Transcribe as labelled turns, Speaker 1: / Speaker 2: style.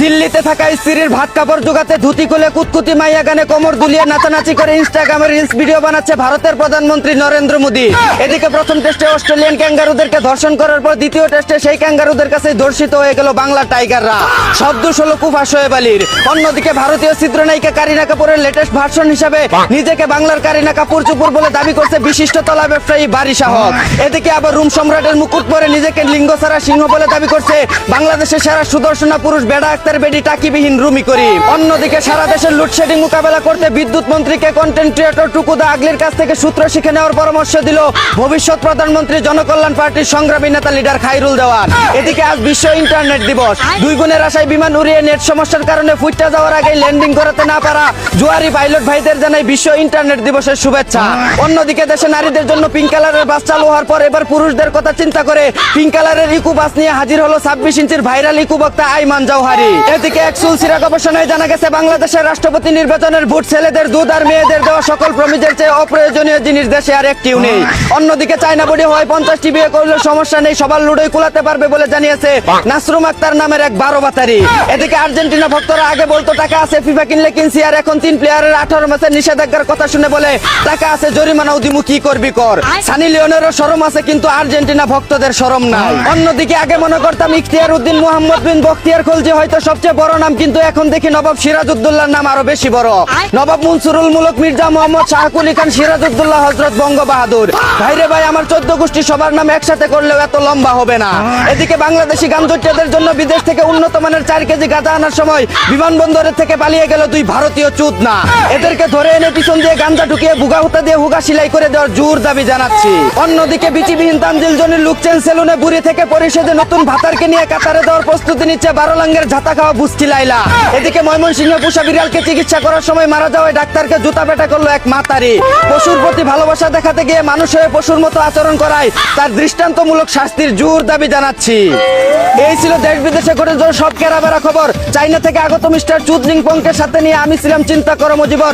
Speaker 1: দিল্লিতে থাকা স্ত্রীর ভাত কাপড় জোগাতে ধুতি খুলে কুতকুতি মাইয়া গানে কোমর দুলিয়ে নাচানাচি করে ইনস্টাগ্রামে রিলস ভিডিও বানাচ্ছে ভারতের প্রধানমন্ত্রী নরেন্দ্র মোদী। এদিকে প্রথম টেস্টে অস্ট্রেলিয়ান ক্যাঙ্গারুদেরকে ধর্ষণ করার পর দ্বিতীয় টেস্টে সেই ক্যাঙ্গারুদের কাছে ধর্ষিত হয়ে গেল বাংলা টাইগাররা। সব দোষ হলো কুফা শোয়েব আলীর। অন্যদিকে ভারতীয় চিত্রনায়িকা কারিনা কাপুরের লেটেস্ট ভার্সন হিসাবে নিজেকে বাংলার কারিনা কাপুর চুপুর বলে দাবি করছে বিশিষ্ট তলা ব্যবসায়ী বারি শাহক। এদিকে আবার রুম সম্রাটের মুকুট পরে নিজেকে লিঙ্গ ছাড়া সিংহ বলে দাবি করছে বাংলাদেশের সেরা সুদর্শনা পুরুষ বেড়া আক্তার বেডি টাকিবিহীন রুমি করি। অন্যদিকে সারা দেশের লোডশেডিং মোকাবেলা করতে বিদ্যুৎ মন্ত্রীকে কন্টেন্ট ক্রিয়েটর টুকুদা আগলির কাছ থেকে সূত্র শিখে নেওয়ার পরামর্শ দিল ভবিষ্যৎ প্রধানমন্ত্রী জনকল্যাণ পার্টির সংগ্রামী নেতা লিডার খাইরুল দেওয়ান। এদিকে আজ বিশ্ব ইন্টারনেট দিবস। দুই গুণের আশায় বিমান উড়িয়ে নেট সমস্যার কারণে ফুটতে যাওয়ার আগে ল্যান্ডিং করাতে না পারা জুয়ারি পাইলট ভাইদের জানাই বিশ্ব ইন্টারনেট দিবসের শুভেচ্ছা। অন্যদিকে দেশে নারীদের জন্য পিঙ্ক কালারের বাস চালু হওয়ার পর এবার পুরুষদের কথা চিন্তা করে পিঙ্ক কালারের ইকো বাস নিয়ে হাজির হলো 26 ইঞ্চির ভাইরাল ইকো বক্তা আইমান জাওহারি। এদিকে এক সুলসিরা গবেষণায় জানা গেছে বাংলাদেশের রাষ্ট্রপতি নির্বাচনের ভোট ছেলেদের দুধ আর মেয়েদের দেওয়া সকল প্রমিজের চেয়ে অপ্রয়োজনীয় জিনিস দেশে আর একটিও নেই। অন্যদিকে চায়না বডি হয় 50টি বিয়ে করলে সমস্যা নেই, সবার লুডোই কুলাতে পারবে বলে জানিয়েছে নাসরুম আক্তার নামের এক 12 বাতারি। এদিকে আর্জেন্টিনা ভক্তরা আগে বলতো টাকা আছে ফিফা কিনলে কিনছি, আর এখন 3 প্লেয়ারের 18 ম্যাচের নিষেধাজ্ঞার কথা শুনে বলে টাকা আছে জরিমানাও দিমু কি করবি কর। সানি লিওনেরও শরম আছে কিন্তু আর্জেন্টিনা ভক্তদের শরম নাই। অন্যদিকে আগে মনে করতাম ইখতিয়ার উদ্দিন মোহাম্মদ বিন বখতিয়ার খলজি হয়তো সবচেয়ে বড় নাম, কিন্তু এখন দেখি নবাব সিরাজউদ্দৌলার নাম আরো বেশি বড়। নবাব মনসুরুল মুলক মির্জা মোহাম্মদ শাহকুলি খান সিরাজউদ্দৌলা হযরত বঙ্গবাহাদুর। ভাইরে ভাই, আমার 14 গোষ্ঠী সবার নাম একসাথে করলেও এত লম্বা হবে না। এদিকে বাংলাদেশি গাঞ্জটিয়াদের জন্য বিদেশ থেকে উন্নত মানের 4 কেজি গাঁজা আনার সময় বিমানবন্দরের থেকে পালিয়ে গেল 2 ভারতীয় চুদনা। এদেরকে ধরে এনে পিছন দিয়ে গাঞ্জা ঢুকিয়ে বুগা হুতা দিয়ে হুগা সিলাই করে দেওয়ার জোর দাবি জানাচ্ছি। অন্যদিকে বিচিবিহীন তানজিল জনির লুকচেন সেলুনে বুড়ি থেকে পরিষদে নতুন ভাতারকে নিয়ে কাতারে দেওয়ার প্রস্তুতি নিচ্ছে 12 লাঙ্গের ঝাতা খাওয়া বুস্কি লাইলা। এদিকে ময়মনসিংহ পোষা বিড়ালকে চিকিৎসা করার সময় মারা যাওয়ায় ডাক্তারকে জুতা পেটা করলো এক মাতারি। পশুর প্রতি ভালোবাসা দেখাতে গিয়ে মানুষ হয়ে পশুর মতো আচরণ করায় তার দৃষ্টান্তমূলক শাস্তির জোর দাবি জানাচ্ছি। এই ছিল দেশ বিদেশে ঘটে যাওয়া সব কেরাবেরা খবর। চাইনা থেকে আগত মিস্টার চুদলিং পংকের সাথে নিয়ে আমি ছিলাম চিন্তা করো মুজিবর।